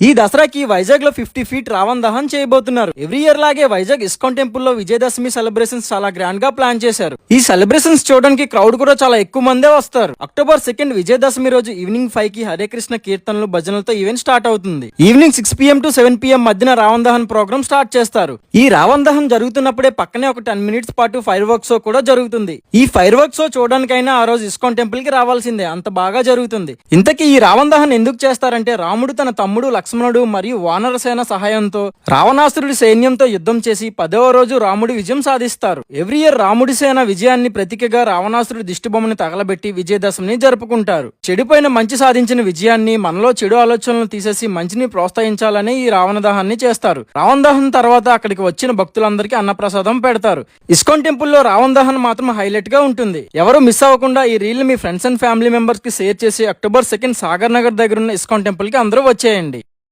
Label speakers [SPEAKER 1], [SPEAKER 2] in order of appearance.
[SPEAKER 1] ఈ దసరాకి వైజాగ్ లో 50 ఫీట్ రావణ్ దహన్ చేయబోతున్నారు. ఎవ్రీ ఇయర్ లాగే వైజాగ్ ఇస్కాన్ టెంపుల్ లో విజయదశమి సెలబ్రేషన్స్ చాలా గ్రాండ్ గా ప్లాన్ చేశారు. ఈ సెలబ్రేషన్స్ చూడడానికి క్రౌడ్ కూడా చాలా ఎక్కువ మందే వస్తారు. అక్టోబర్ 2 విజయదశమి రోజు ఈవినింగ్ 5 కి హరే కృష్ణ కీర్తనలు భజనలతో ఈవెంట్ స్టార్ట్ అవుతుంది. ఈవినింగ్ 6 PM to 7 PM మధ్యన రావణ్ దహన్ ప్రోగ్రామ్ స్టార్ట్ చేస్తారు. ఈ రావణ్ దహన్ జరుగుతున్నప్పుడే పక్కనే ఒక 10 minutes పాటు ఫైర్ వర్క్ షో కూడా జరుగుతుంది. ఈ ఫైర్ వర్క్ షో చూడడానికైనా ఆ రోజు ఇస్కాన్ టెంపుల్ కి రావాల్సిందే, అంత బాగా జరుగుతుంది. ఇంతకీ ఈ రావణ్ దహన్ ఎందుకు చేస్తారంటే, రాముడు తన తమ్ముడు లక్ష్మణుడు మరియు వానరసేన సహాయంతో రావణాసురుడి సైన్యంతో యుద్ధం చేసి 10వ రోజు రాముడి విజయం సాధిస్తారు. ఎవ్రీ ఇయర్ రాముడి సేన విజయాన్ని ప్రతీకగా రావణాసురుడి దిష్టిబొమ్మని తగలబెట్టి విజయదశమిని జరుపుకుంటారు. చెడుపైన మంచి సాధించిన విజయాన్ని, మనలో చెడు ఆలోచనలు తీసేసి మంచిని ప్రోత్సహించాలని ఈ రావణ దహన్ని చేస్తారు. రావణ దహన్ తర్వాత అక్కడికి వచ్చిన భక్తులందరికీ అన్నప్రసాదం పెడతారు. ఇస్కాన్ టెంపుల్ లో రావణ దహన్ మాత్రం హైలైట్ గా ఉంటుంది. ఎవరు మిస్ అవ్వకుండా ఈ reel me friends and family members కి షేర్ చేసి అక్టోబర్ 2 సాగర్ నగర్ దగ్గర ఉన్న ఇస్కాన్ టెంపుల్ కి అందరూ వచ్చేయండి.